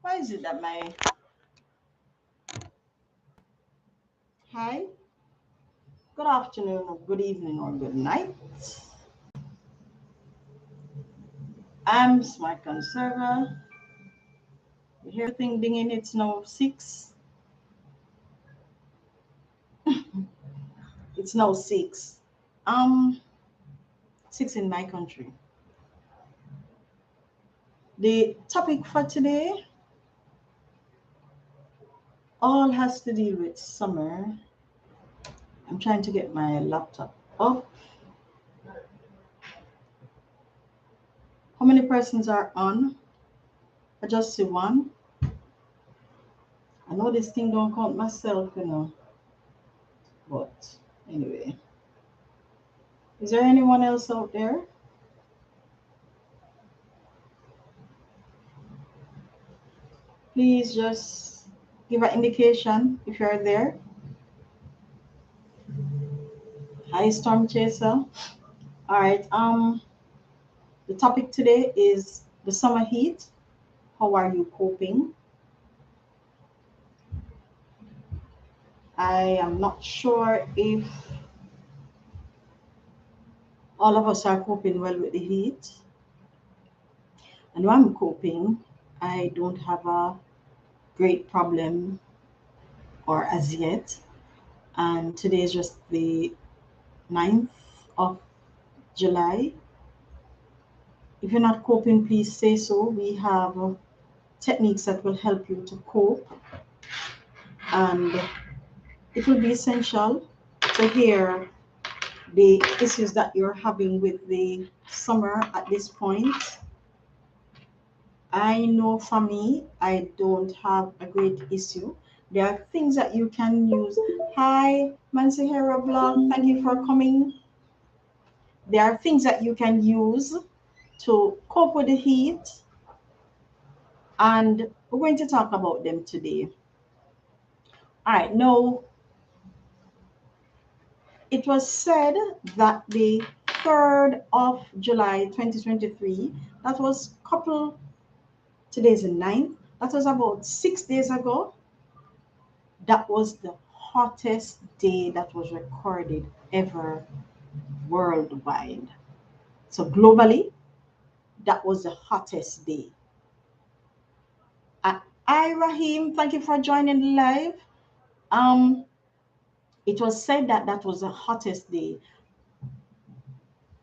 Why is it that my hi, good afternoon, or good evening, or good night? I'm Smart Conserver. You hear everything dinging? It's now 6. It's now 6. Um, 6 in my country. The topic for today all has to deal with summer. I'm trying to get my laptop up. How many persons are on? I just see one. I know this thing don't count myself, but anyway. Is there anyone else out there? Please just give an indication if you're there. Hi, Storm Chaser. All right. The topic today is the summer heat. How are you coping? I am not sure if all of us are coping well with the heat. And when I'm coping, I don't have a great problem or as yet. And today is just the 9th of July. If you're not coping, please say so. We have techniques that will help you to cope, and it will be essential to hear the issues that you're having with the summer at this point. I know for me, I don't have a great issue. There are things that you can use. Hi, Mansahera Blog, thank you for coming. There are things that you can use to cope with the heat, and we're going to talk about them today. All right, now it was said that the 3rd of July 2023, that was today's the 9th, that was about 6 days ago, that was the hottest day that was recorded ever worldwide. So globally, that was the hottest day. Hi, Rahim, thank you for joining live. It was said that that was the hottest day.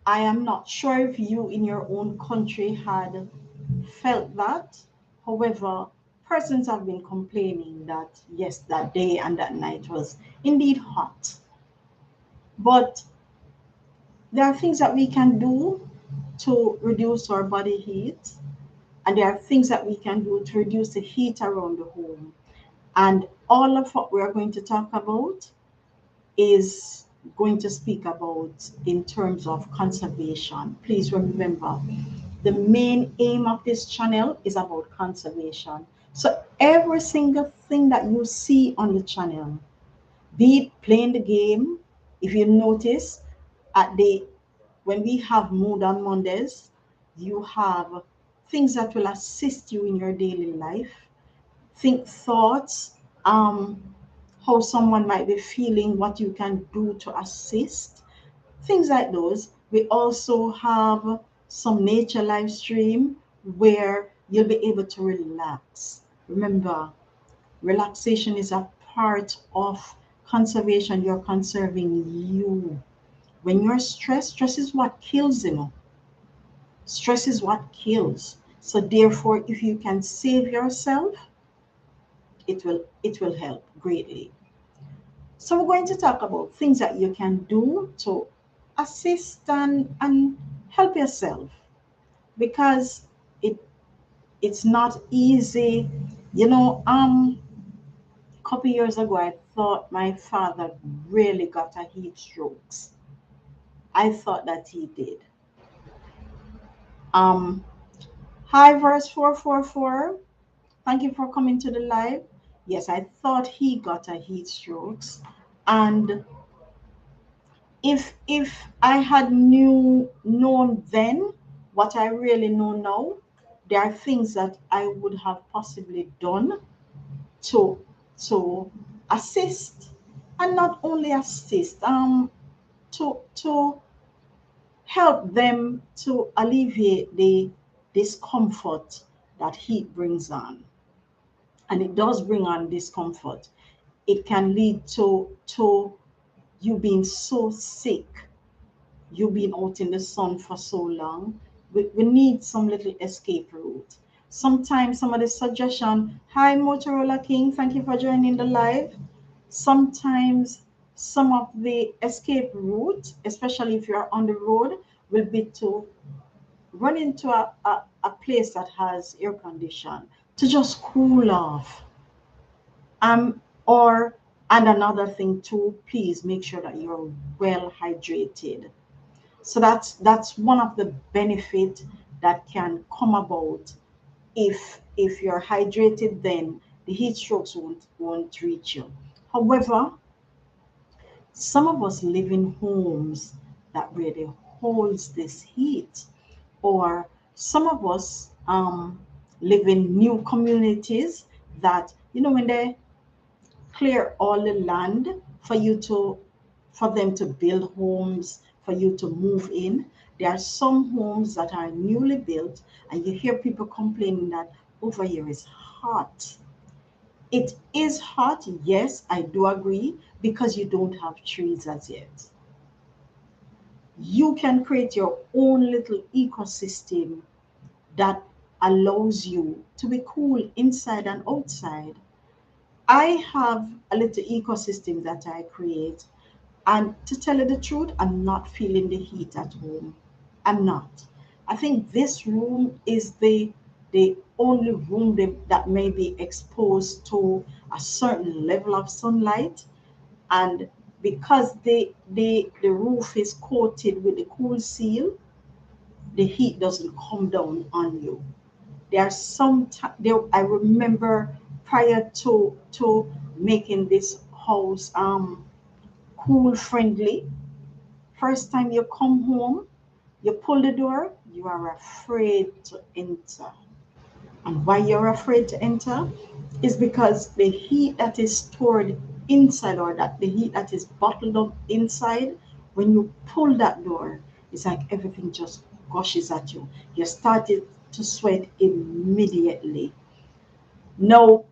I am not sure if you in your own country had felt that. However, persons have been complaining that yes, that day and that night was indeed hot. But there are things that we can do to reduce our body heat, and there are things that we can do to reduce the heat around the home. And all of what we're going to talk about is going to speak about in terms of conservation. Please remember, the main aim of this channel is about conservation. So every single thing that you see on the channel, be it playing the game, if you notice when we have mood on Mondays, you have things that will assist you in your daily life. Think thoughts, how someone might be feeling, what you can do to assist, things like those. We also have some nature live stream where you'll be able to relax. Remember, relaxation is a part of conservation. You're conserving you. When you're stressed, stress is what kills, Stress is what kills. So therefore, if you can save yourself, it will help greatly. So we're going to talk about things that you can do to assist and help yourself, because it's not easy. A couple years ago, I thought my father really got a heat strokes. I thought that he did. Hi, verse 444. Thank you for coming to the live. Yes, I thought he got a heat strokes, and if I had known then what I really know now, there are things that I would have possibly done to to assist, and not only assist, to help them to alleviate the discomfort that heat brings on. And it does bring on discomfort. It can lead to you being so sick, you being out in the sun for so long. We need some little escape route. Sometimes some of the suggestion, hi Motorola King, thank you for joining the live. Sometimes some of the escape route, especially if you're on the road, will be to run into a place that has air condition to just cool off. Or and another thing too, please make sure that you're well hydrated. So that's one of the benefit that can come about. If you're hydrated, then the heat strokes won't reach you. However, some of us live in homes that really holds this heat, or some of us live in new communities that, when they clear all the land for them to build homes, for you to move in. There are some homes that are newly built, and you hear people complaining that over here is hot. It is hot, yes, I do agree, because you don't have trees as yet. You can create your own little ecosystem that allows you to be cool inside and outside. I have a little ecosystem that I create. And to tell you the truth, I'm not feeling the heat at home. I'm not. I think this room is the only room that may be exposed to a certain level of sunlight. And because the roof is coated with the cool seal, the heat doesn't come down on you. There are there, I remember prior to making this house cool friendly. First time you come home, you pull the door, you are afraid to enter. And why you're afraid to enter is because the heat that is stored inside, or that the heat that is bottled up inside, when you pull that door, it's like everything just gushes at you. You started to sweat immediately. Now,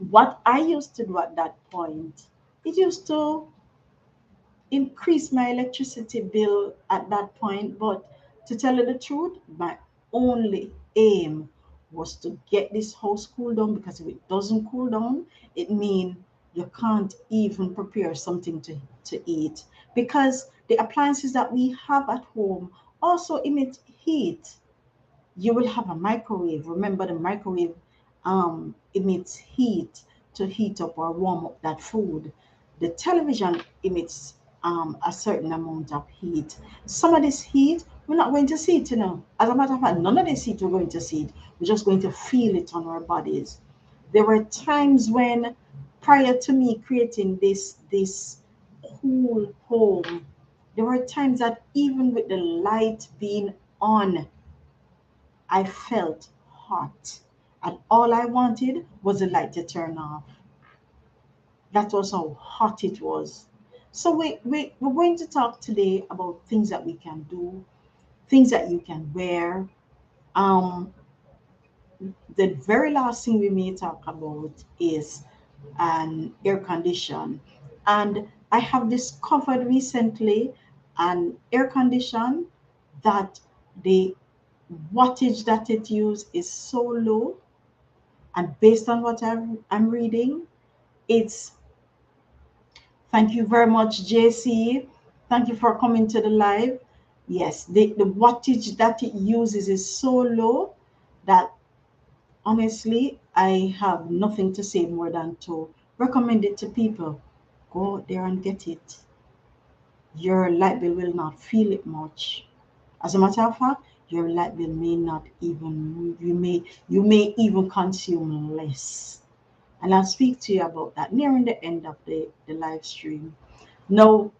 what I used to do at that point, it used to increase my electricity bill at that point. But to tell you the truth, my only aim was to get this house cooled down, because if it doesn't cool down, it means you can't even prepare something to eat, because the appliances that we have at home also emit heat. You will have a microwave. Remember, the microwave emits heat to heat up or warm up that food. The television emits a certain amount of heat. Some of this heat, we're not going to see it, As a matter of fact, none of this heat we're going to see it. We're just going to feel it on our bodies. There were times when, prior to me creating this cool home, there were times that even with the light being on, I felt hot. And all I wanted was the light to turn off. That was how hot it was. So we're going to talk today about things that we can do, things that you can wear. Um, the very last thing we may talk about is an air condition. And I have discovered recently an air condition that the wattage that it uses is so low. And based on what I'm reading, it's, thank you very much, JC. Thank you for coming to the live. Yes, the wattage that it uses is so low that honestly, I have nothing to say more than to recommend it to people. Go out there and get it. Your light bill will not feel it much. As a matter of fact, your light bill may not even move. You may even consume less. And I'll speak to you about that nearing the end of the live stream. Now,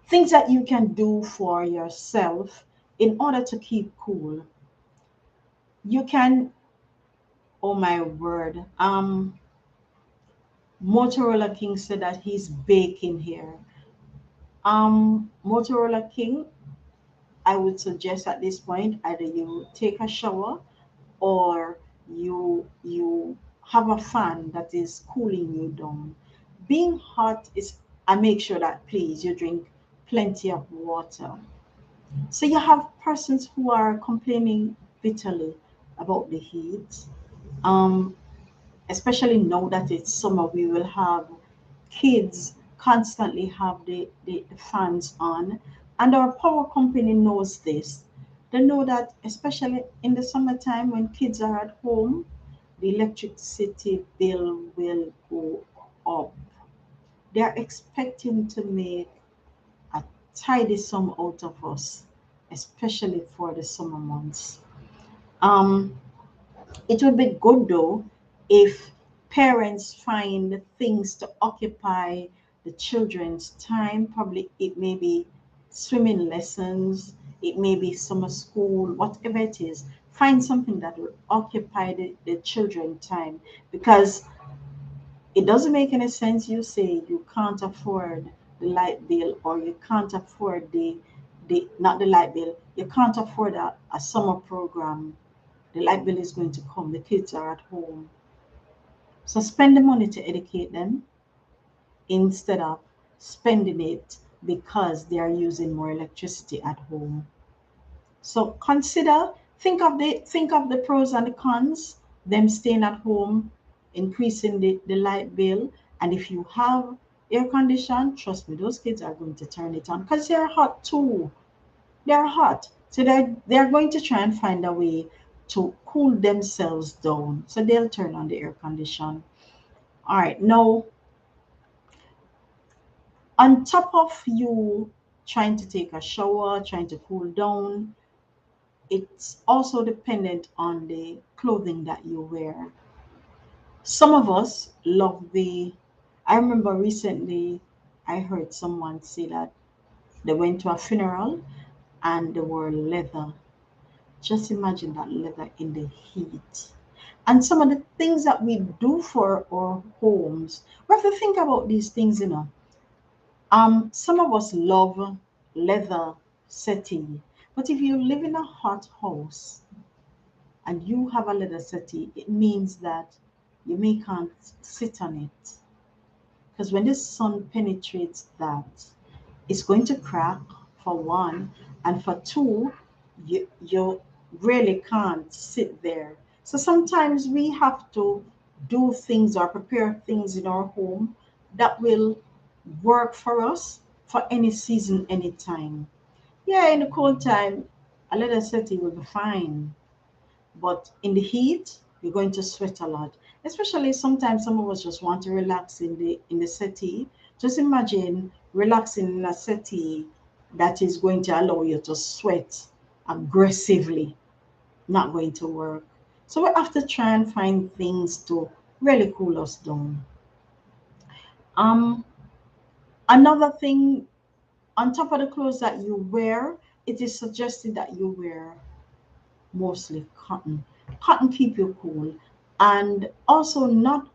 things that you can do for yourself in order to keep cool. You can, oh my word, Motorola King said that he's baking here. Motorola King, I would suggest at this point either you take a shower or you have a fan that is cooling you down. Being hot is, I make sure that please you drink plenty of water. So you have persons who are complaining bitterly about the heat. Um, Especially now that it's summer, we will have kids constantly have the fans on. And our power company knows this. They know that especially in the summertime when kids are at home, the electricity bill will go up. They're expecting to make a tidy sum out of us, especially for the summer months. Um, it would be good though if parents find things to occupy the children's time. Probably it may be swimming lessons, it may be summer school, whatever it is. Find something that will occupy the children's time, because it doesn't make any sense you say you can't afford the light bill, or you can't afford the not the light bill, you can't afford a summer program. The light bill is going to come, the kids are at home. So spend the money to educate them instead of spending it because they are using more electricity at home. So consider, think of the pros and the cons, them staying at home, increasing the light bill. And if you have air condition, trust me, those kids are going to turn it on because they're hot too. They're hot. So they're going to try and find a way to cool themselves down. So they'll turn on the air condition. All right. Now, on top of you trying to take a shower, trying to cool down, it's also dependent on the clothing that you wear. Some of us love I remember recently I heard someone say that they went to a funeral and they wore leather. Just imagine that leather in the heat. And some of the things that we do for our homes, we have to think about these things. Some of us love leather settee, but if you live in a hot house and you have a leather settee, it means that you may can't sit on it. Because when the sun penetrates that, it's going to crack for one, and for two, you really can't sit there. So sometimes we have to do things or prepare things in our home that will work for us for any season, any time. Yeah, in the cold time, a leather settee will be fine, but in the heat, you're going to sweat a lot. Especially sometimes some of us just want to relax in the settee. Just imagine relaxing in a settee that is going to allow you to sweat aggressively. Not going to work. So we have to try and find things to really cool us down. Um, Another thing, on top of the clothes that you wear, it is suggested that you wear mostly cotton. Cotton keep you cool, and also not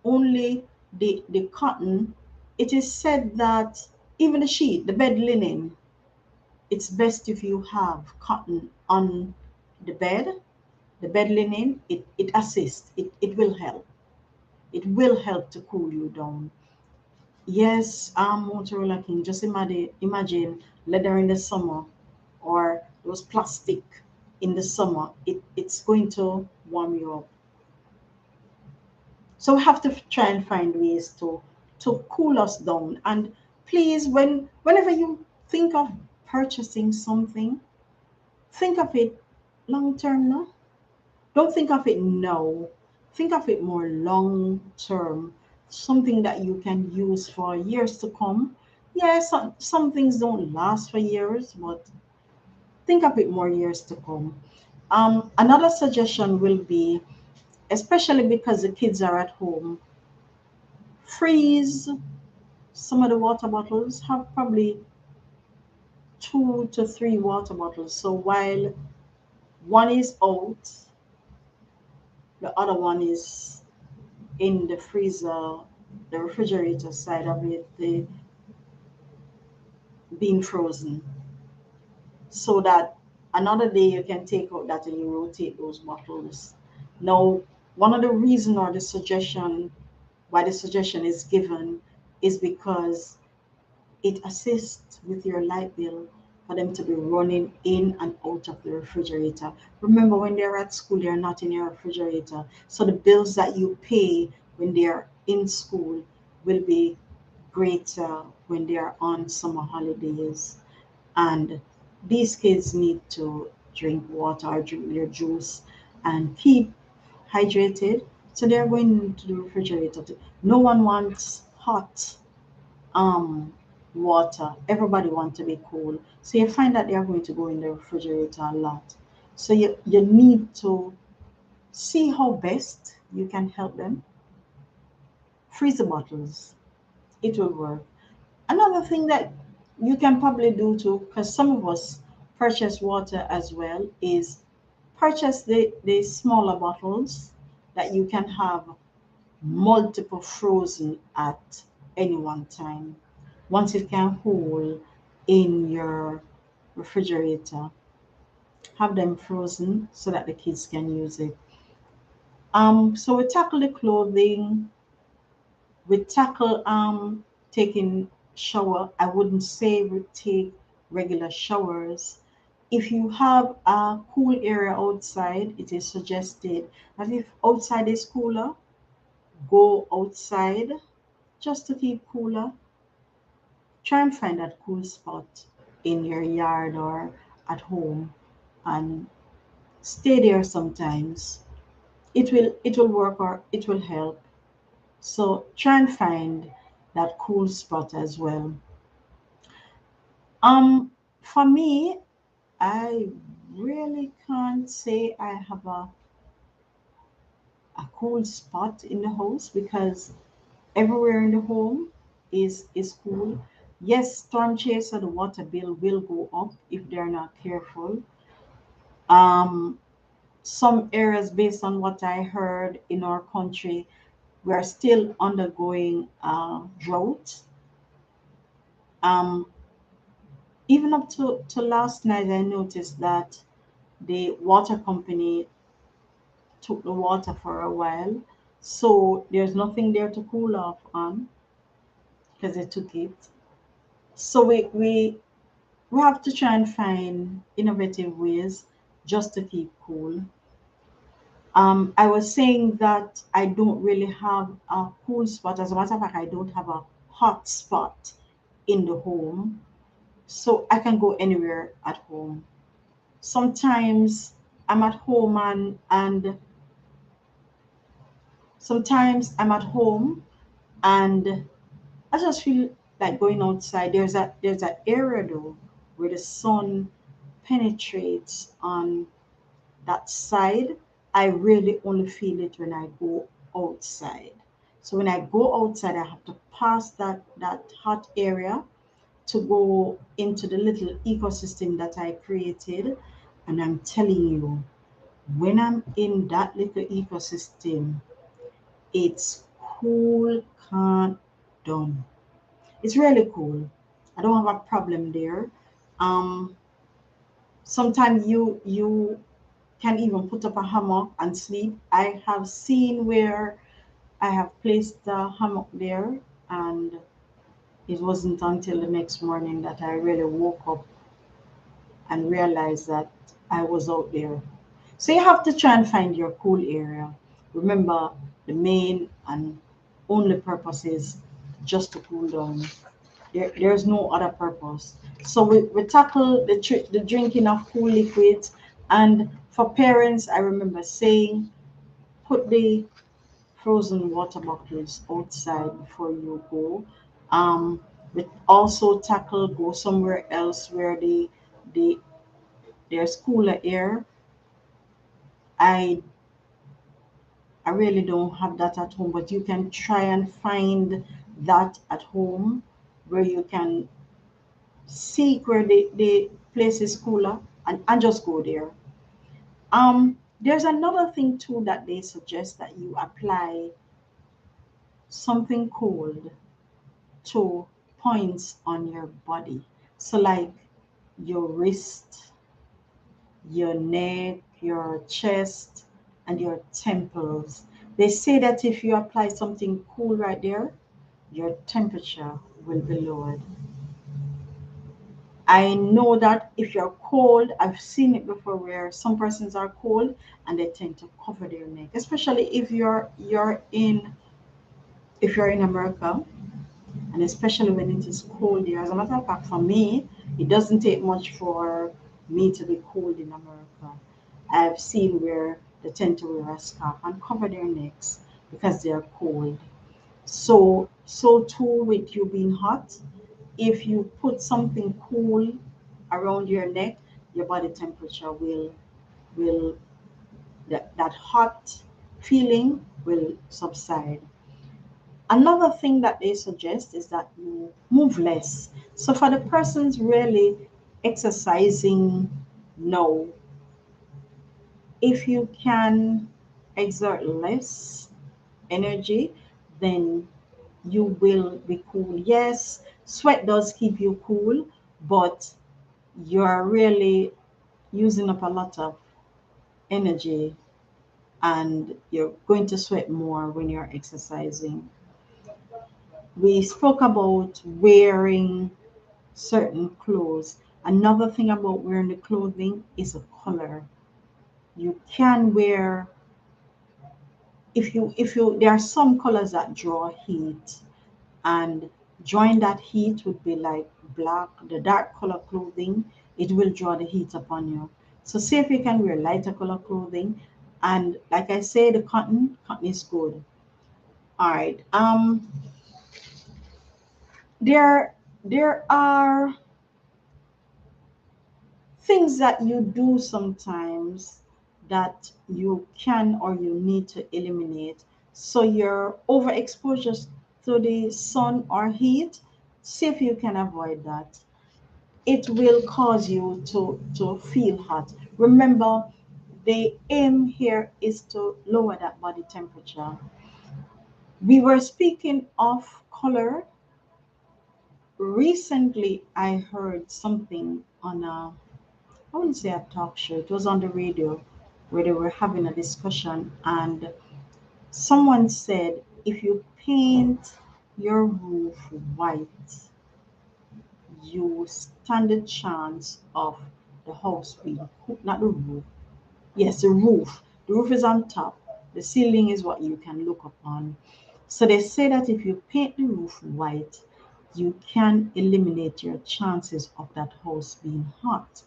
only the cotton. It is said that even the sheet, the bed linen, it's best if you have cotton on the bed. The bed linen, it assists. It will help. It will help to cool you down. Yes, Motorola King. Just imagine leather in the summer or those plastic in the summer. It's going to warm you up. So we have to try and find ways to cool us down. And please, whenever you think of purchasing something, think of it long term now. Don't think of it now. Think of it more long term. Something that you can use for years to come. Yes, some things don't last for years, but think of it more years to come. Another suggestion will be, especially because the kids are at home, freeze some of the water bottles. Have probably 2 to 3 water bottles. So while one is out, The other one is in the freezer, the refrigerator side of it, the being frozen, so that another day you can take out that and you rotate those bottles. Now, one of the reason or the suggestion why the suggestion is given is because it assists with your light bill for them to be running in and out of the refrigerator. Remember, when they're at school, they're not in your refrigerator. So the bills that you pay when they're in school will be greater when they're on summer holidays. And these kids need to drink water or drink their juice and keep hydrated. So they're going into the refrigerator. No one wants hot um water. Everybody wants to be cool. So you find that they are going to go in the refrigerator a lot. So you need to see how best you can help them. Freeze the bottles. It will work. Another thing that you can probably do too, because some of us purchase water as well, is purchase the smaller bottles that you can have multiple frozen at any one time. Once it can hold in your refrigerator, have them frozen so that the kids can use it. So we tackle the clothing, we tackle taking shower. I wouldn't say we take regular showers. If you have a cool area outside, it is suggested that if outside is cooler, go outside just to keep cooler. Try and find that cool spot in your yard or at home and stay there sometimes. It will work or it will help. So try and find that cool spot as well. Um for me, I really can't say I have a cool spot in the house because everywhere in the home is cool. Yes, storm chaser, the water bill will go up if they're not careful. Um, some areas, based on what I heard in our country, we're still undergoing drought. Um, Even up to last night, I noticed that the water company took the water for a while, so there's nothing there to cool off on because they took it. So we have to try and find innovative ways just to keep cool. I was saying that I don't really have a cool spot. As a matter of fact, I don't have a hot spot in the home, so I can go anywhere at home. Sometimes I'm at home and sometimes I'm at home and I just feel like going outside. There's an area though where the sun penetrates on that side. I really only feel it when I go outside. So when I go outside, I have to pass that hot area to go into the little ecosystem that I created. And I'm telling you, when I'm in that little ecosystem, it's cool, calm, done. It's really cool. I don't have a problem there. Um, Sometimes you can even put up a hammock and sleep. I have seen where I have placed the hammock there, and it wasn't until the next morning that I really woke up and realized that I was out there. So you have to try and find your cool area. Remember, the main and only purpose is just to cool down. There's no other purpose. So we tackle the drinking of cool liquids. And for parents, I remember saying, put the frozen water bottles outside before you go. We also tackle go somewhere else where the there's cooler air. I I really don't have that at home, but you can try and find that at home where you can seek where the place is cooler and just go there. There's another thing too that they suggest, that you apply something cold to points on your body. So like your wrist, your neck, your chest, and your temples. They say that if you apply something cool right there, your temperature will be lowered. I know that if you're cold, I've seen it before where some persons are cold and they tend to cover their neck, especially if you're in America, and especially when it is cold here. As a matter of fact, for me, it doesn't take much for me to be cold in America. I've seen where they tend to wear a scarf and cover their necks because they're cold. So too with you being hot, if you put something cool around your neck, your body temperature will that hot feeling will subside. Another thing that they suggest is that you move less. So for the persons really exercising now, if you can exert less energy, then you will be cool. Yes, sweat does keep you cool, but you're really using up a lot of energy and you're going to sweat more when you're exercising. We spoke about wearing certain clothes. Another thing about wearing the clothing is a color. You can wear, if you there are some colors that draw heat, and drawing that heat would be like black, the dark color clothing, it will draw the heat upon you. So see if you can wear lighter color clothing. And like I say, the cotton is good. All right. There are things that you do sometimes that you can or you need to eliminate. So your overexposure to the sun or heat, see if you can avoid that. It will cause you to feel hot. Remember, the aim here is to lower that body temperature. We were speaking of color. Recently, I heard something on I wouldn't say a talk show, it was on the radio where they were having a discussion, and someone said if you paint your roof white, you stand a chance of the house being cooked, not the roof. Yes, the roof. The roof is on top. The ceiling is what you can look upon. So they say that if you paint the roof white, you can eliminate your chances of that house being hot.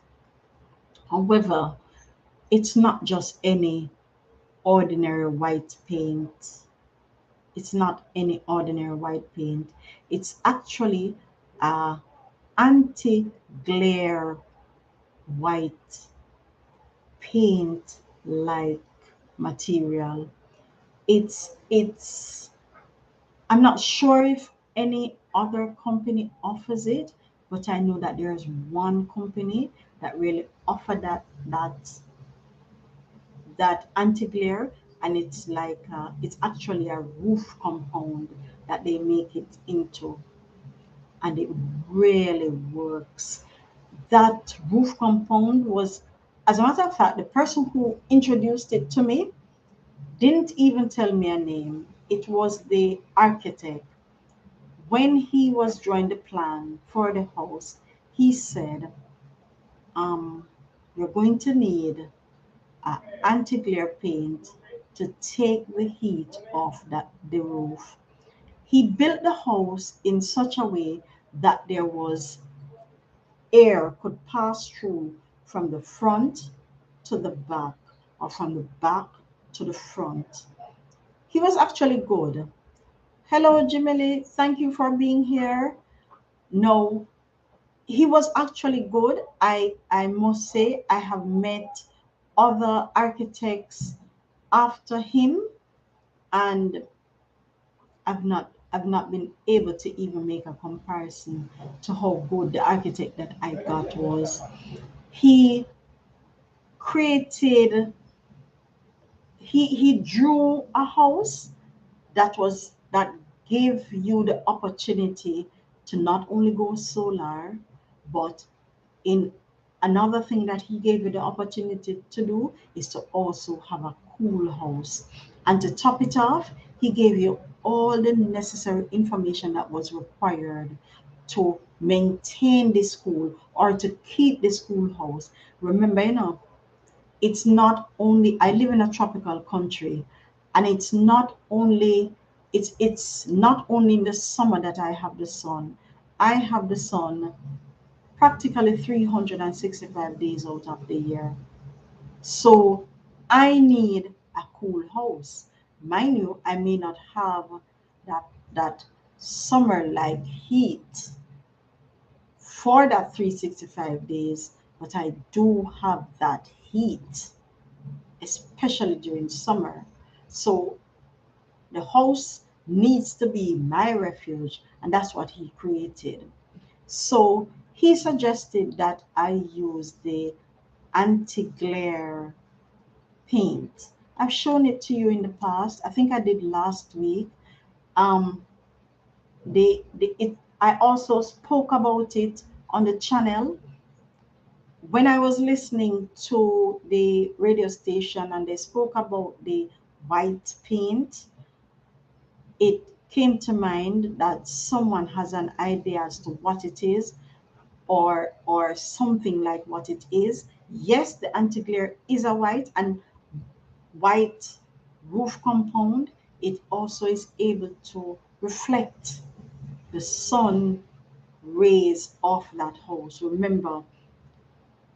However, it's not just any ordinary white paint. It's not any ordinary white paint. It's actually a anti-glare white paint like material. It's I'm not sure if any other company offers it, but I know that there's one company that really offer that anti-glare, and it's like it's actually a roof compound that they make it into, and it really works. That roof compound was, as a matter of fact, the person who introduced it to me didn't even tell me a name. It was the architect. When he was drawing the plan for the house, he said, um, you're going to need anti-glare paint to take the heat off the roof. He built the house in such a way that there was air could pass through from the front to the back, or from the back to the front. He was actually good. Hello, Jimmy. Thank you for being here. No, he was actually good. I must say I have met other architects after him, and I've not been able to even make a comparison to how good the architect that I got was. He created he drew a house that gave you the opportunity to not only go solar, but in another thing that he gave you the opportunity to do is to also have a cool house. And to top it off, he gave you all the necessary information that was required to maintain the school or to keep the schoolhouse. Remember, it's not only, I live in a tropical country, and it's not only in the summer that I have the sun. I have the sun practically 365 days out of the year. So I need a cool house. Mind you, I may not have that summer like heat for that 365 days, but I do have that heat, especially during summer. So the house needs to be my refuge, and that's what he created. So he suggested that I use the anti-glare paint. I've shown it to you in the past. I think I did last week. Um, I also spoke about it on the channel when I was listening to the radio station and they spoke about the white paint. It came to mind that someone has an idea as to what it is, or something like what it is. Yes, the anti-glare is a white, and white roof compound, it also is able to reflect the sun rays off that house. Remember,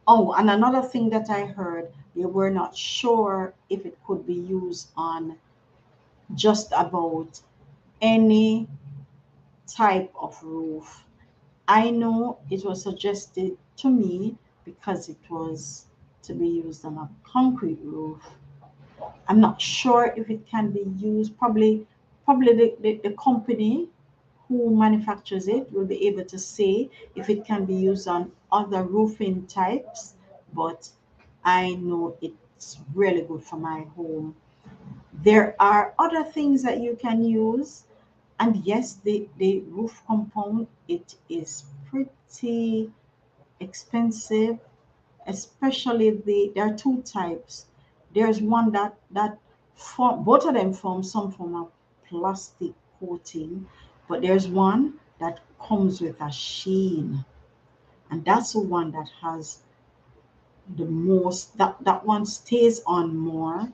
oh, and another thing that I heard, they were not sure if it could be used on just about any type of roof. I know it was suggested to me because it was to be used on a concrete roof. I'm not sure if it can be used. Probably the company who manufactures it will be able to say if it can be used on other roofing types, but I know it's really good for my home. There are other things that you can use, and yes, the roof compound, it is pretty expensive, especially there are two types. There's one that form, both of them form some form of plastic coating, but there's one that comes with a sheen, and that's the one that has the most, that one stays on more,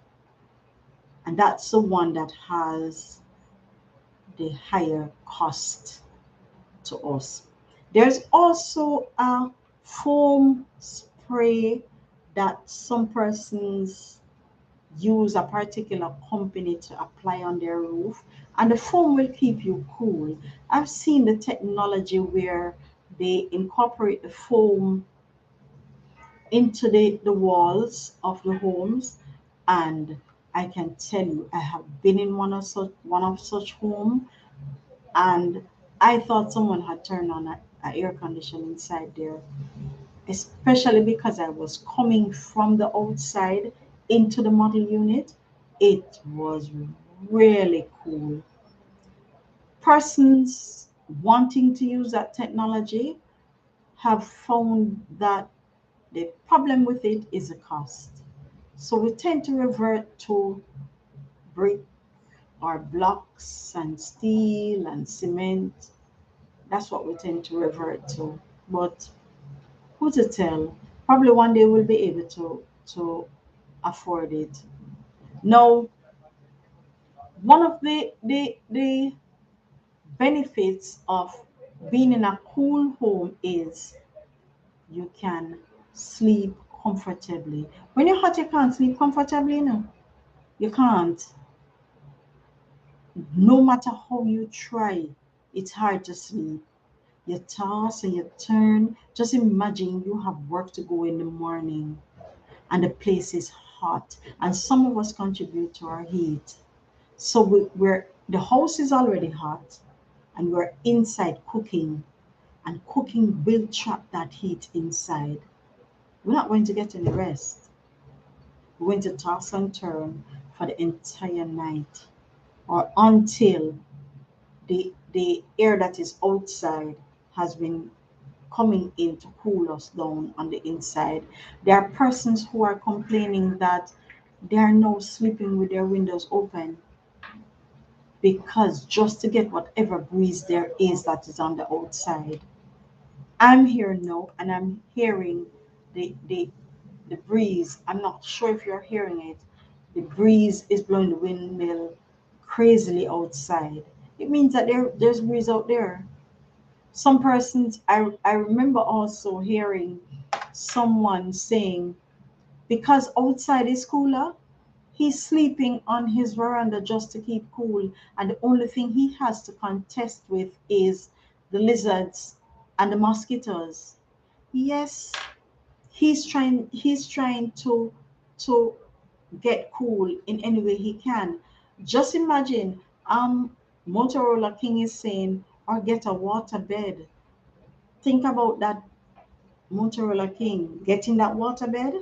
and that's the one that has the higher cost to us. There's also a foam spray that some persons use a particular company to apply on their roof, and the foam will keep you cool. I've seen the technology where they incorporate the foam into the walls of the homes, and I can tell you I have been in one of such home, and I thought someone had turned on a air conditioner inside there, especially because I was coming from the outside into the model unit. It was really cool. Persons wanting to use that technology have found that the problem with it is the cost. So we tend to revert to brick or blocks and steel and cement. That's what we tend to revert to. But who to tell? Probably one day we'll be able to afford it. Now, one of the benefits of being in a cool home is you can sleep comfortably. When you're hot, you can't sleep comfortably, no. You can't. No matter how you try, it's hard to sleep. You toss and you turn. Just imagine you have work to go in the morning and the place is hot, and some of us contribute to our heat. So we're the house is already hot, and we're inside cooking, and cooking will trap that heat inside. We're not going to get any rest. We're going to toss and turn. for the entire night, or until the air that is outside has been coming in to cool us down on the inside. There are persons who are complaining that they are now sleeping with their windows open because just to get whatever breeze there is that is on the outside. I'm here now and I'm hearing the breeze. I'm not sure if you're hearing it. The breeze is blowing the windmill crazily outside. It means that there's breeze out there. Some persons, I remember also hearing someone saying, because outside is cooler, he's sleeping on his veranda just to keep cool. And the only thing he has to contest with is the lizards and the mosquitoes. Yes, he's trying to get cool in any way he can. Just imagine, Motorola King is saying, or get a water bed. Think about that, Motorola King getting that water bed.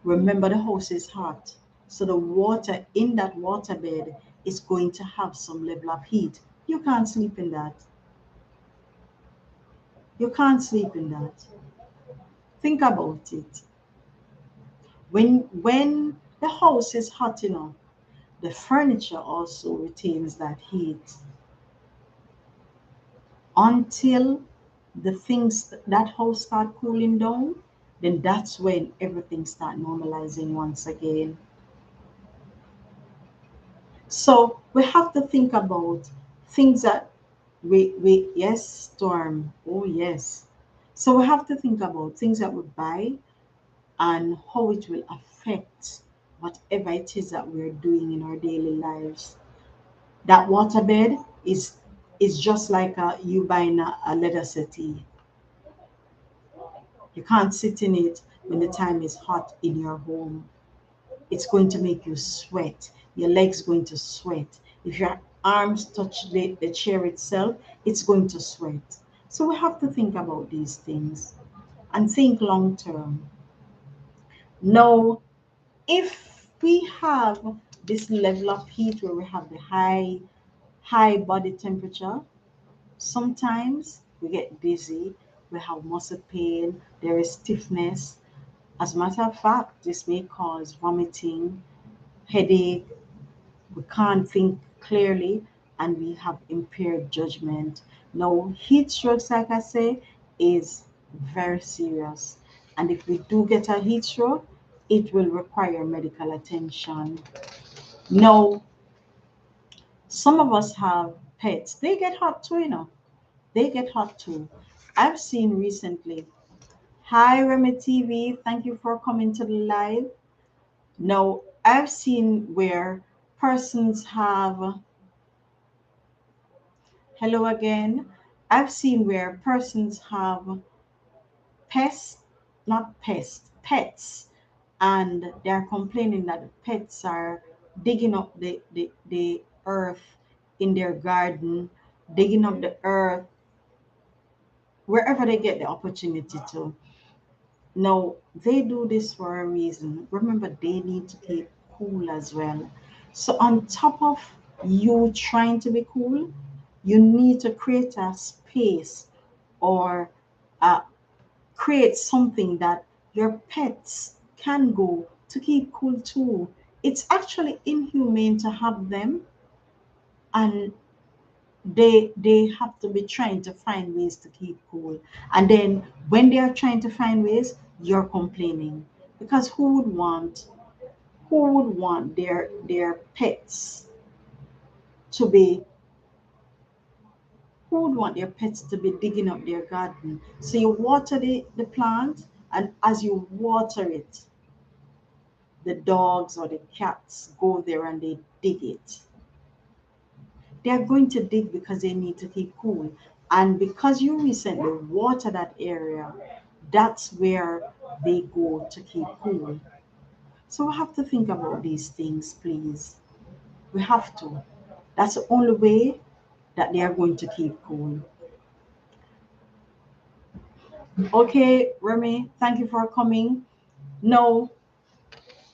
Remember, the house is hot, so the water in that water bed is going to have some level of heat. You can't sleep in that. You can't sleep in that. Think about it. When the house is hot enough, the furniture also retains that heat until the things that house start cooling down. Then that's when everything start normalizing once again. So we have to think about things that we yes, storm. Oh yes. So we have to think about things that we buy and how it will affect whatever it is that we're doing in our daily lives. That waterbed is just like you buying a leather settee. You can't sit in it when the time is hot in your home. It's going to make you sweat. Your legs going to sweat. If your arms touch the chair itself, it's going to sweat. So we have to think about these things and think long term. Now, if we have this level of heat where we have the high body temperature, sometimes we get dizzy, we have muscle pain, there is stiffness. As a matter of fact, this may cause vomiting, headache, we can't think clearly, and we have impaired judgment. Now, heat strokes, like I say, is very serious. And if we do get a heat stroke, it will require medical attention. Now, some of us have pets. They get hot too, you know. They get hot too. I've seen recently. Hi, Remy TV. Thank you for coming to the live. Now, I've seen where persons have, hello again. I've seen where persons have pests, not pests, pets, and they're complaining that the pets are digging up the earth in their garden, digging up the earth wherever they get the opportunity to. Now, they do this for a reason. Remember, they need to keep cool as well. So, on top of you trying to be cool, you need to create a space or uh, create something that your pets can go to keep cool too. It's actually inhumane to have them, and they have to be trying to find ways to keep cool. And then when they are trying to find ways, you're complaining. Because who would want their pets to be who would want their pets to be digging up their garden? So you water the plant, and as you water it, the dogs or the cats go there and they dig it. They are going to dig because they need to keep cool. And because you recently water that area, that's where they go to keep cool. So we have to think about these things, please. We have to. That's the only way that they are going to keep cool. Okay, Remy, thank you for coming. No,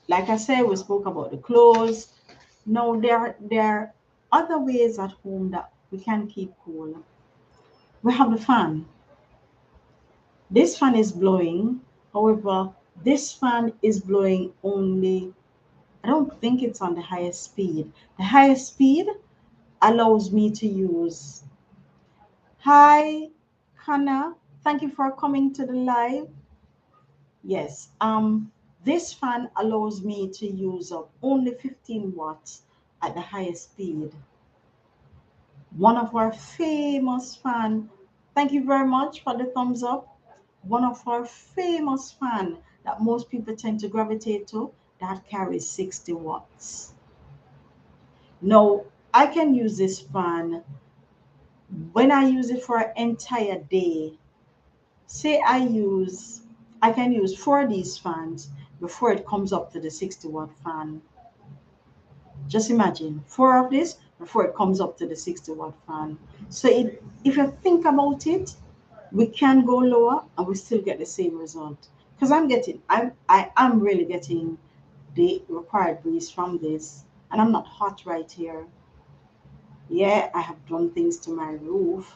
like I said, we spoke about the clothes. Now there are other ways at home that we can keep cool. We have the fan. This fan is blowing. However, this fan is blowing only, I don't think it's on the highest speed. The highest speed allows me to use. Hi, Hannah. Thank you for coming to the live. Yes, this fan allows me to use up only 15 watts at the highest speed. One of our famous fan, thank you very much for the thumbs up. One of our famous fan that most people tend to gravitate to, that carries 60 watts. Now, I can use this fan when I use it for an entire day. Say I can use 4 of these fans before it comes up to the 60-watt fan. Just imagine 4 of this before it comes up to the 60-watt fan. So if you think about it, we can go lower and we still get the same result. Because I am really getting the required breeze from this, and I'm not hot right here. Yeah, I have done things to my roof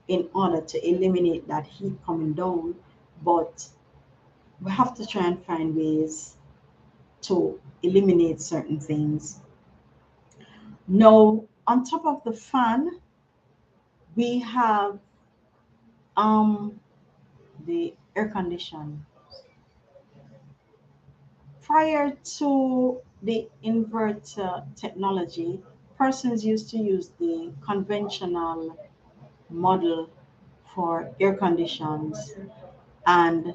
in order to eliminate that heat coming down, but we have to try and find ways to eliminate certain things. Now, on top of the fan, we have the air condition. Prior to the inverter technology, persons used to use the conventional model for air conditions, and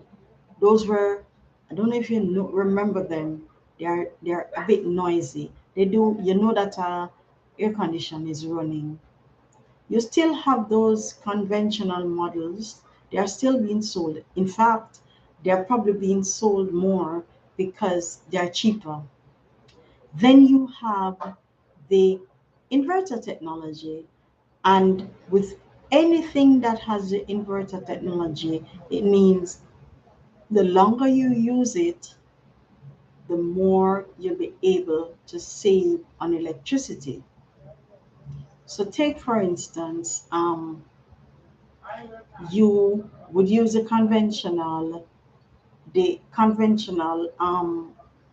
those were, I don't know if you remember them. They're a bit noisy. They do, you know that air condition is running. You still have those conventional models. They are still being sold. In fact, they're probably being sold more because they're cheaper. Then you have the inverter technology, and with anything that has the inverter technology, it means the longer you use it, the more you'll be able to save on electricity. So take for instance, you would use the conventional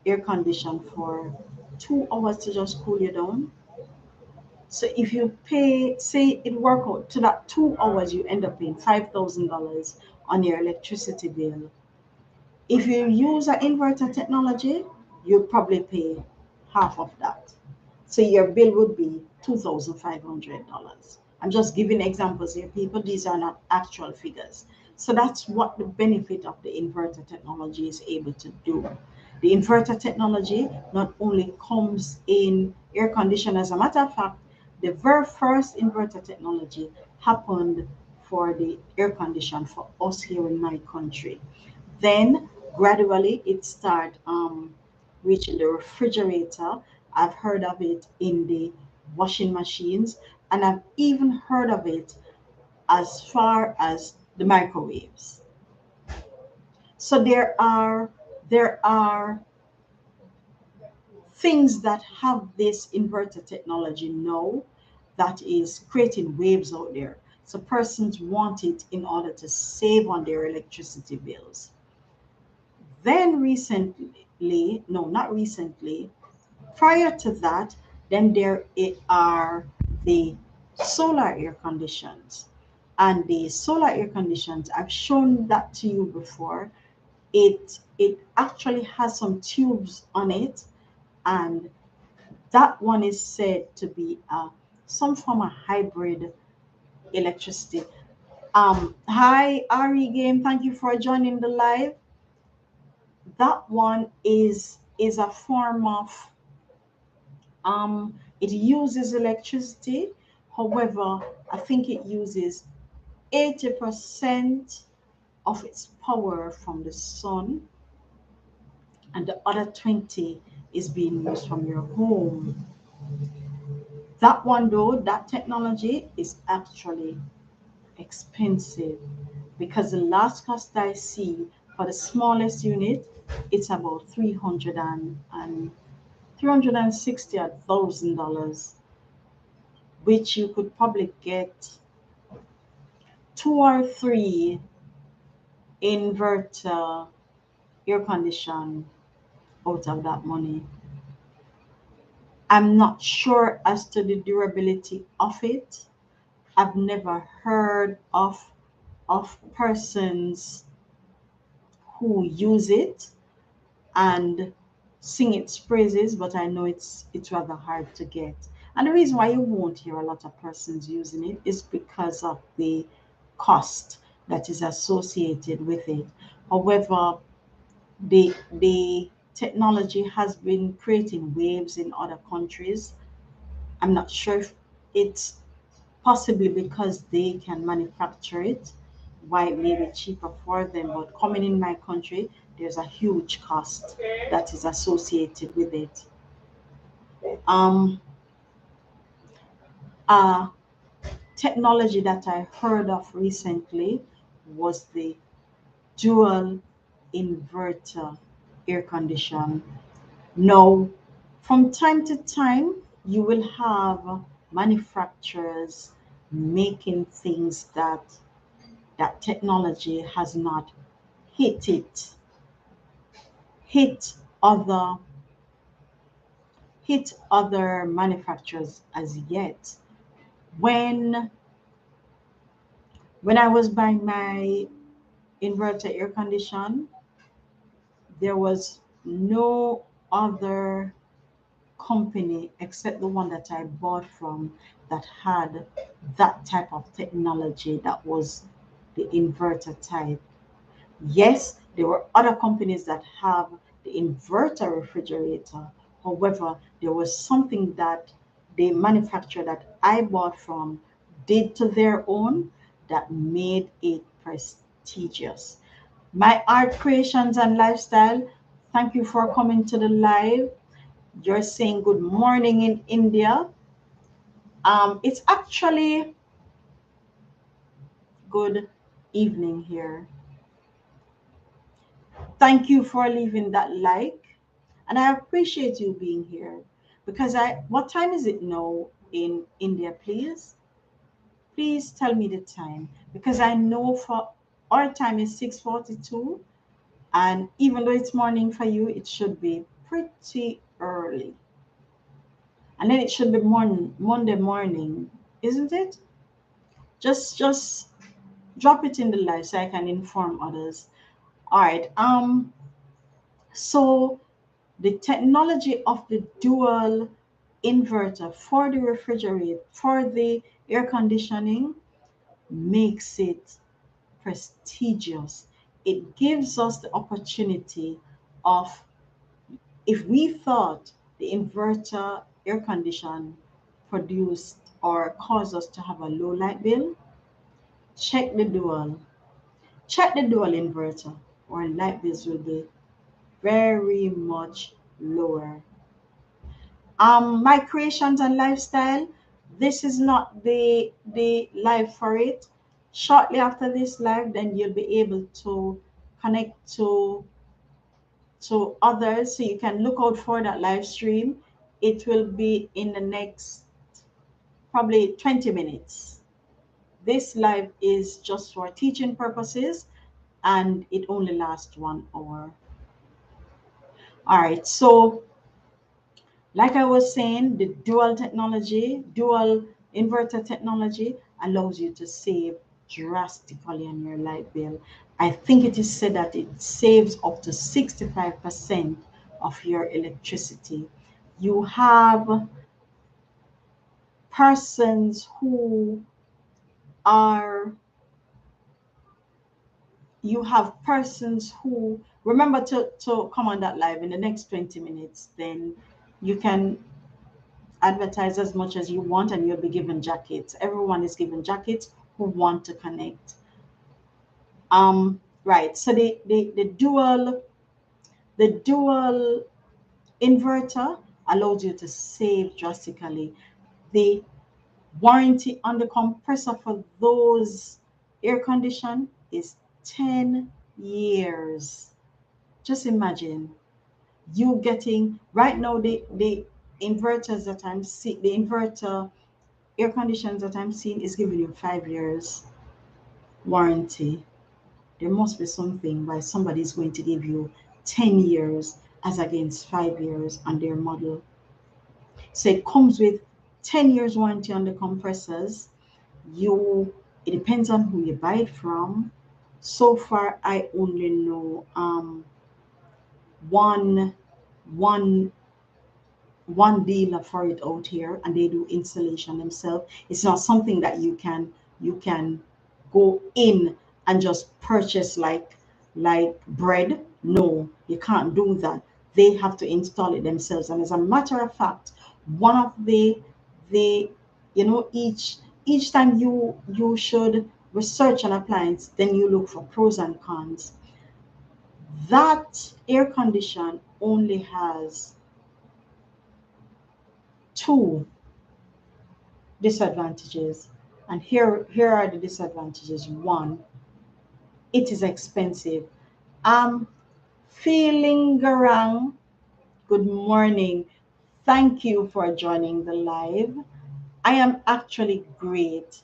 air condition for 2 hours to just cool you down. So if you pay, say it work out to that 2 hours, you end up paying $5,000 on your electricity bill. If you use an inverter technology, you'll probably pay half of that. So your bill would be $2,500. I'm just giving examples here, people. These are not actual figures. So that's what the benefit of the inverter technology is able to do. The inverter technology not only comes in air condition, as a matter of fact, the very first inverter technology happened for the air condition for us here in my country. Then gradually it started reaching the refrigerator. I've heard of it in the washing machines, and I've even heard of it as far as the microwaves. So there are things that have this inverter technology now that is creating waves out there. So persons want it in order to save on their electricity bills. Then recently, no, not recently, prior to that, then there are the solar air conditions. And the solar air conditions, I've shown that to you before. It actually has some tubes on it, and that one is said to be some form of hybrid electricity. Hi, Ari Game, thank you for joining the live. That one is a form of it uses electricity. However, I think it uses 80% of its power from the sun, and the other 20 is being used from your home. That one though, that technology is actually expensive, because the last cost I see for the smallest unit it's about $360,000, which you could probably get 2 or 3 inverter air condition out of that money. I'm not sure as to the durability of it. I've never heard of persons who use it and sing its praises, but I know it's rather hard to get. And the reason why you won't hear a lot of persons using it is because of the cost that is associated with it. However, the technology has been creating waves in other countries. I'm not sure if it's possibly because they can manufacture it, why it may be cheaper for them. But coming in my country, there's a huge cost that is associated with it. Um, uh, Technology that I heard of recently was the dual inverter air condition. Now, from time to time, you will have manufacturers making things that technology has not hit it, hit other hit other manufacturers as yet. When when I was buying my inverter air condition, there was no other company except the one that I bought from that had that type of technology that was the inverter type. Yes, there were other companies that have the inverter refrigerator. However, there was something that the manufacturer that I bought from did to their own that made it prestigious. My art creations and lifestyle, thank you for coming to the live. You're saying good morning in India. It's actually good evening here. Thank you for leaving that like, and I appreciate you being here because what time is it now in India, please? Please tell me the time because I know for our time is 6:42, and even though it's morning for you, it should be pretty early. And then it should be Monday morning, isn't it? Just drop it in the live so I can inform others. All right. So the technology of the dual inverter for the refrigerator, for the air conditioning, makes it prestigious. It gives us the opportunity of, if we thought the inverter air condition produced or caused us to have a low light bill, check the dual, check the dual inverter, or light bills will be very much lower. My creations and lifestyle, this is not the live for it. Shortly after this live, then you'll be able to connect to others, so you can look out for that live stream. It will be in the next probably 20 minutes. This live is just for teaching purposes and it only lasts 1 hour. All right, so like I was saying, the dual inverter technology allows you to save drastically on your light bill. I think it is said that it saves up to 65% of your electricity. You have persons who are you have persons who remember to come on that live in the next 20 minutes, then you can advertise as much as you want and you'll be given jackets. Everyone is given jackets who want to connect. Right, so the dual inverter allows you to save drastically. The warranty on the compressor for those air condition is 10 years. Just imagine you getting right now the inverters that I'm seeing, the inverter air conditioners that I'm seeing is giving you 5 years warranty. There must be something why somebody is going to give you 10 years as against 5 years on their model. So it comes with 10 years warranty on the compressors. You, it depends on who you buy it from. So far, I only know one one one dealer for it out here, and they do installation themselves. It's not something that you can go in and just purchase like bread. No, you can't do that. They have to install it themselves. And as a matter of fact, one of the each time you should research an appliance, then you look for pros and cons. That air condition only has two disadvantages. And here are the disadvantages. One, it is expensive. Um, Feeling garang, good morning. Thank you for joining the live. I am actually great.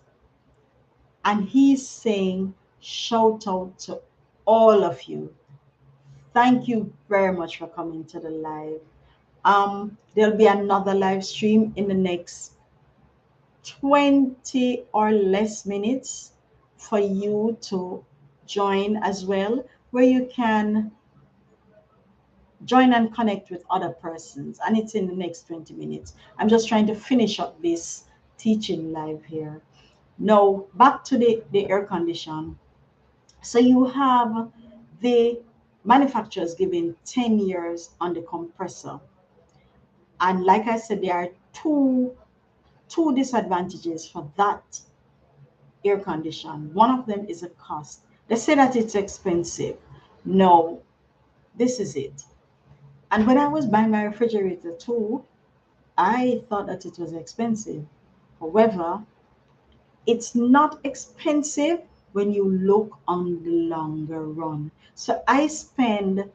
And he's saying, shout out to all of you. Thank you very much for coming to the live. There'll be another live stream in the next 20 or less minutes for you to join as well, where you can join and connect with other persons. And it's in the next 20 minutes. I'm just trying to finish up this teaching live here. Now, back to the air condition. So you have the manufacturers giving 10 years on the compressor. And like I said, there are two disadvantages for that air condition. One of them is a cost. They say that it's expensive. No, this is it. And when I was buying my refrigerator too, I thought that it was expensive. However, it's not expensive when you look on the longer run. So I spend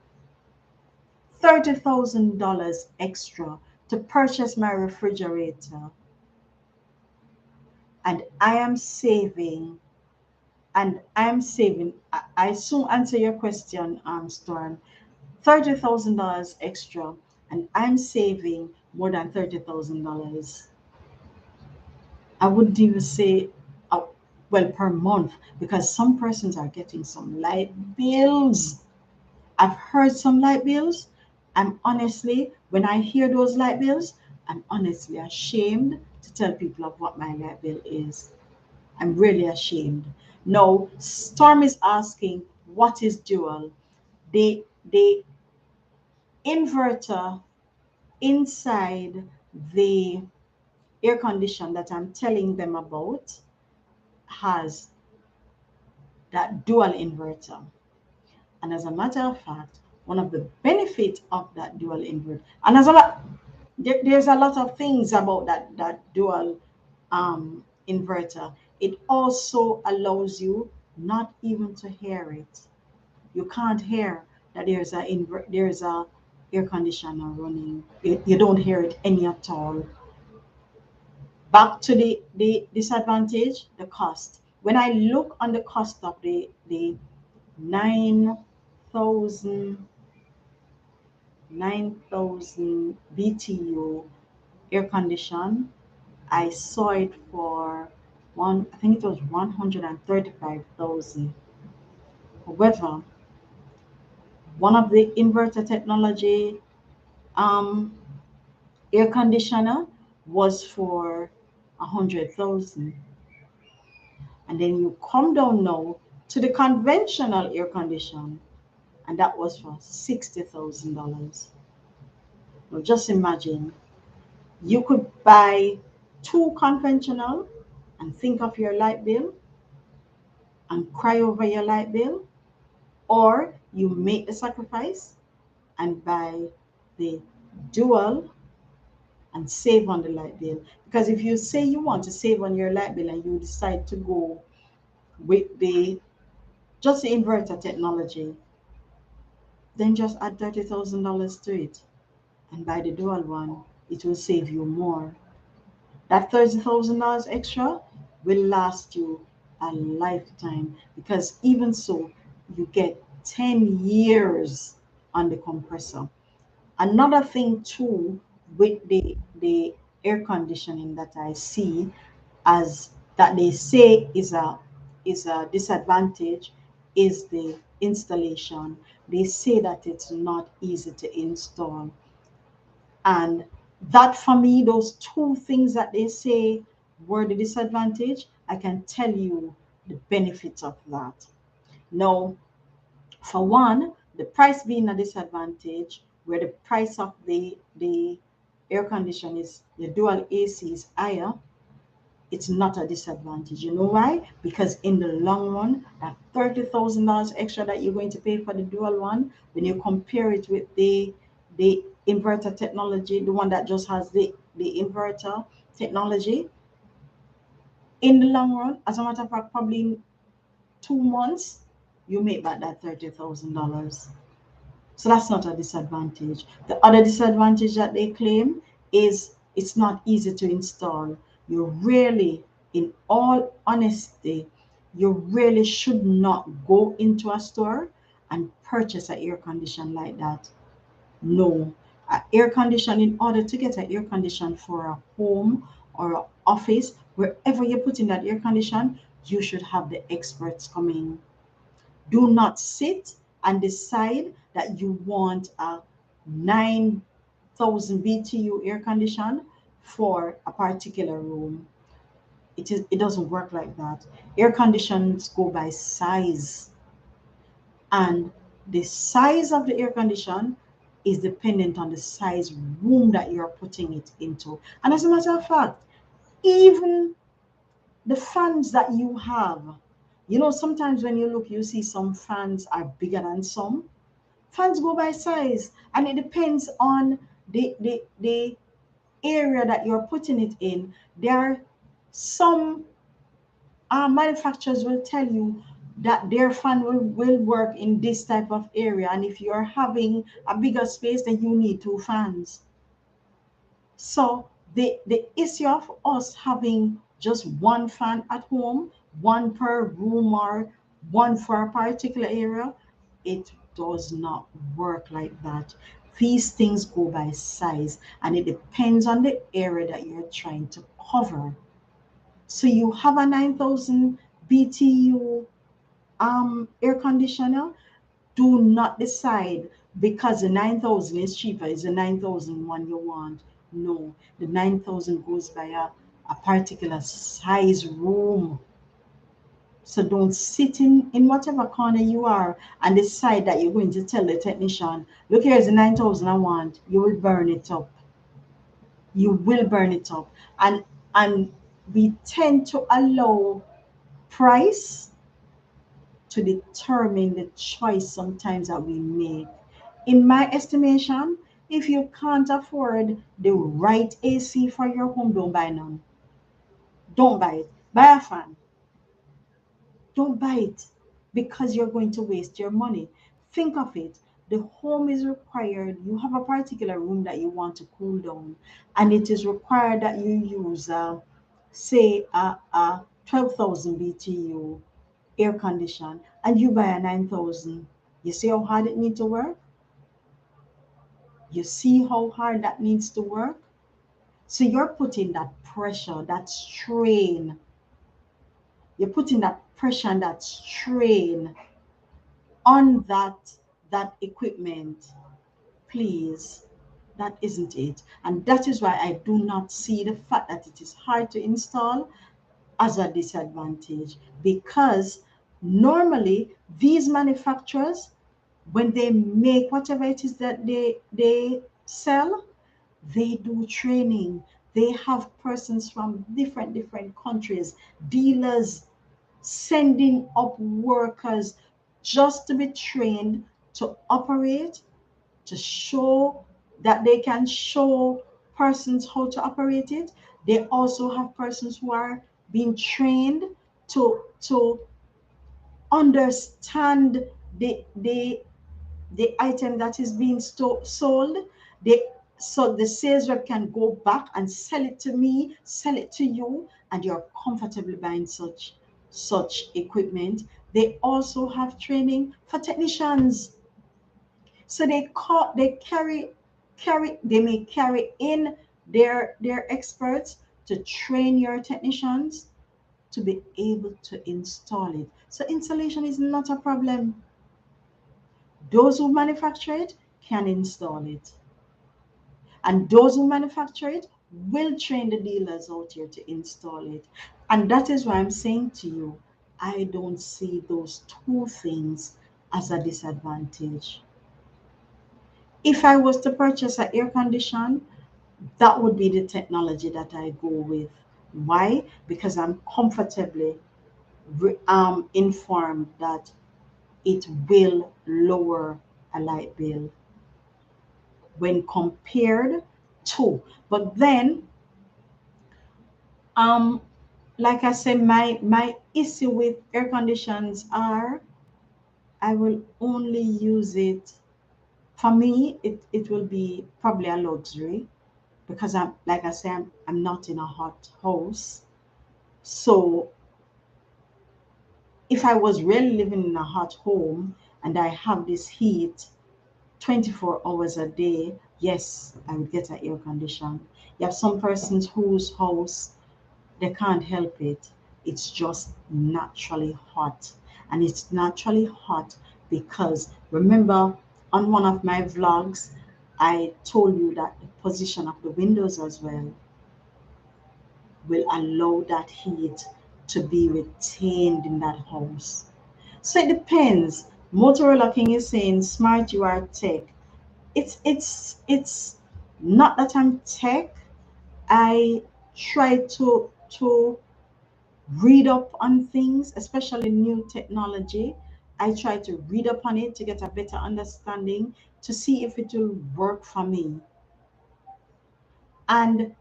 $30,000 extra to purchase my refrigerator, and I am saving I soon answer your question, Storm. $30,000 extra, and I'm saving more than $30,000. I wouldn't even say, well, per month, because some persons are getting some light bills. I've heard some light bills. I'm honestly, when I hear those light bills, I'm honestly ashamed to tell people of what my light bill is. I'm really ashamed. No, Storm is asking what is dual. The inverter inside the air condition that I'm telling them about has that dual inverter. And as a matter of fact, one of the benefits of that dual inverter, and there's a lot of things about that dual inverter. It also allows you not even to hear it. You can't hear that there's a air conditioner running. You don't hear it any at all. Back to the disadvantage, the cost. When I look on the cost of the 9,000 9,000 BTU air condition, I saw it for I think it was 135,000. However, one of the inverter technology um, air conditioner was for 100,000. And then you come down now to the conventional air condition, and that was for $60,000. Now just imagine you could buy two conventional and think of your light bill and cry over your light bill, or you make the sacrifice and buy the dual and save on the light bill. Because if you say you want to save on your light bill and you decide to go with the just the inverter technology, then just add $30,000 to it and buy the dual one. It will save you more. That $30,000 extra will last you a lifetime, because even so, you get 10 years on the compressor. Another thing too with the air conditioning that I see as that they say is a disadvantage is the installation. They say that it's not easy to install. And that for me, those two things that they say were the disadvantage, I can tell you the benefits of that. Now, for one, the price being a disadvantage, where the price of the air condition is the dual AC is higher, it's not a disadvantage. You know why? Because in the long run, that $30,000 extra that you're going to pay for the dual one, when you compare it with the inverter technology, the one that just has the inverter technology, in the long run, as a matter of fact, probably in 2 months, you make back that $30,000. So that's not a disadvantage. The other disadvantage that they claim is it's not easy to install. You really, in all honesty, you really should not go into a store and purchase an air condition like that. No. Air condition, in order to get an air condition for a home or an office, wherever you put in that air condition, you should have the experts coming. Do not sit and decide that you want a 9,000 BTU air condition for a particular room. It doesn't work like that. Air conditions go by size, and the size of the air condition is dependent on the size room that you're putting it into. And as a matter of fact, even the fans that you have, you know, sometimes when you look, you see some fans are bigger than some. Fans go by size, and it depends on the area that you're putting it in. There are some manufacturers will tell you that their fan will work in this type of area, and if you're having a bigger space, then you need two fans. So the issue of us having just one fan at home, one per room or one for a particular area, it does not work like that. These things go by size, and it depends on the area that you're trying to cover. So you have a 9,000 BTU air conditioner. Do not decide because the 9,000 is cheaper, is the 9,000 one you want. No, the 9,000 goes by a particular size room. So don't sit in whatever corner you are and decide that you're going to tell the technician, look, here's the 9,000 I want. You will burn it up. You will burn it up. And we tend to allow price to determine the choice sometimes that we make. In my estimation, if you can't afford the right AC for your home, don't buy none. Don't buy it. Buy a fan. Don't buy it because you're going to waste your money. Think of it. The home is required. You have a particular room that you want to cool down, and it is required that you use, say, a 12,000 BTU air condition, and you buy a 9,000. You see how hard it needs to work? You see how hard that needs to work? So you're putting that pressure, that strain, you're putting that pressure and that strain on that equipment. Please, that isn't it. And that is why I do not see the fact that it is hard to install as a disadvantage, because normally these manufacturers, when they make whatever it is that they sell, they do training. They have persons from different countries, dealers sending up workers just to be trained to operate, to show that they can show persons how to operate it. They also have persons who are being trained to understand the the item that is being sold, so the sales rep can go back and sell it to me, sell it to you, and you're comfortably buying such equipment. They also have training for technicians. So they may carry in their experts to train your technicians to be able to install it. So installation is not a problem. Those who manufacture it can install it. And those who manufacture it will train the dealers out here to install it. And that is why I'm saying to you, I don't see those two things as a disadvantage. If I was to purchase an air condition, that would be the technology that I go with. Why? Because I'm comfortably informed that it will lower a light bill when compared to. But then, um, like I said, my issue with air conditions are I will only use it. For me, it will be probably a luxury because I'm like I said, I'm not in a hot house. So if I was really living in a hot home and I have this heat 24 hours a day, yes, I would get an air condition. You have some persons whose house they can't help it. It's just naturally hot. And it's naturally hot because remember on one of my vlogs, I told you that the position of the windows as well will allow that heat to be retained in that house. So it depends. Motorola King is saying smart you are tech. It's not that I'm tech. I try to read up on things, especially new technology. I try to read up on it to get a better understanding to see if it will work for me. And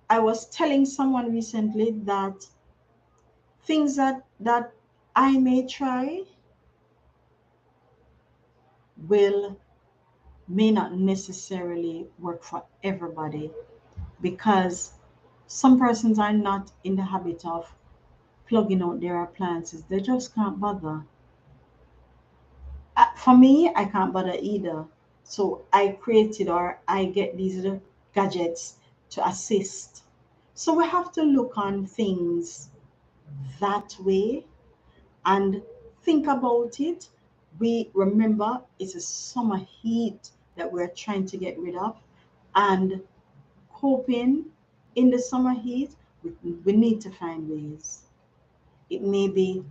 I was telling someone recently that things that I may try will may not necessarily work for everybody because some persons are not in the habit of plugging out their appliances. They just can't bother. For me, I can't bother either. So I created or I get these little gadgets to assist. So we have to look on things that way and think about it. We remember it's a summer heat that we're trying to get rid of, and coping in the summer heat, we need to find ways. It may be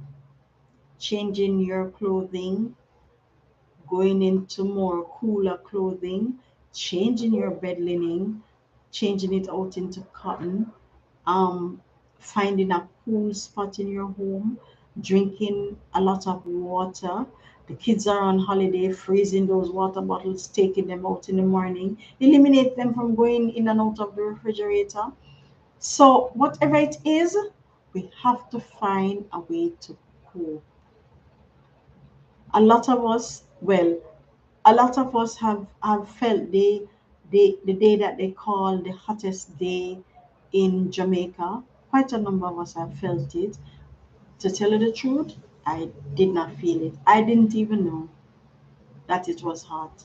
changing your clothing, going into more cooler clothing, changing your bed linen, changing it out into cotton, um, finding a cool spot in your home, drinking a lot of water. The kids are on holiday, freezing those water bottles, taking them out in the morning, eliminate them from going in and out of the refrigerator. So, whatever it is, we have to find a way to cope. A lot of us, well, a lot of us have felt the day that they call the hottest day in Jamaica. Quite a number of us have felt it. To tell you the truth, I did not feel it. I didn't even know that it was hot.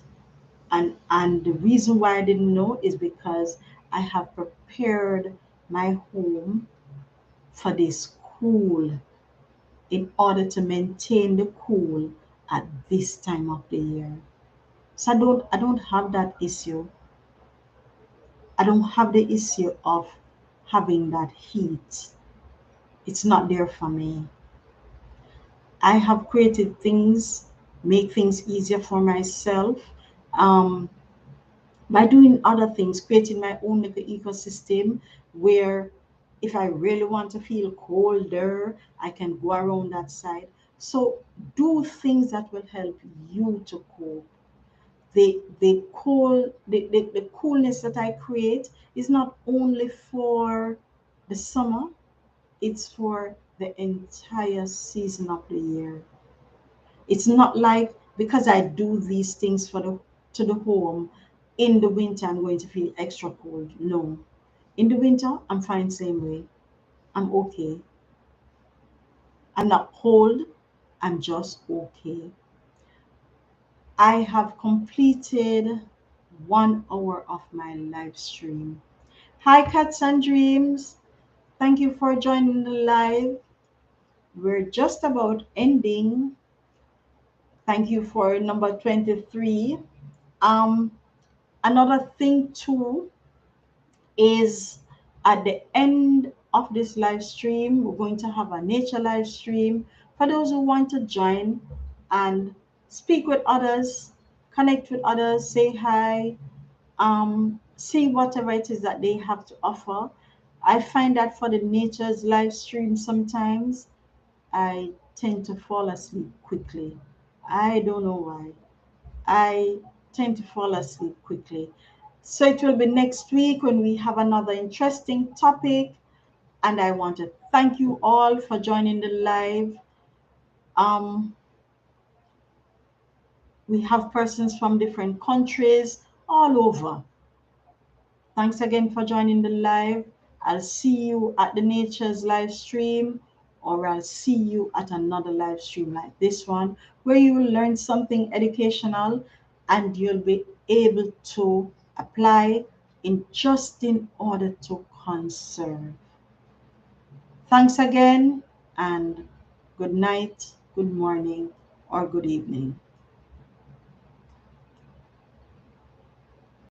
And the reason why I didn't know is because I have prepared my home for this cool in order to maintain the cool at this time of the year. So I don't have that issue. I don't have the issue of having that heat. It's not there for me. I have created things, make things easier for myself um, by doing other things, creating my own little ecosystem where if I really want to feel colder, I can go around that side. So do things that will help you to cope. The coolness that I create is not only for the summer, it's for the entire season of the year. It's not like because I do these things for the to the home. In the winter, I'm going to feel extra cold. No, in the winter, I'm fine same way. I'm okay. I'm not cold. I'm just okay. I have completed 1 hour of my live stream. Hi, Cats and Dreams. Thank you for joining the live. We're just about ending. Thank you for number 23. Um, Another thing too is at the end of this live stream, we're going to have a nature live stream for those who want to join and speak with others, connect with others, say hi, see whatever it is that they have to offer. I find that for the nature's live stream, sometimes I tend to fall asleep quickly. I don't know why. I tend to fall asleep quickly. So it will be next week when we have another interesting topic. And I want to thank you all for joining the live. Um, we have persons from different countries all over. Thanks again for joining the live. I'll see you at the Nature's live stream, or I'll see you at another live stream like this one, where you will learn something educational and you'll be able to apply in order to conserve. Thanks again, and good night, good morning, or good evening.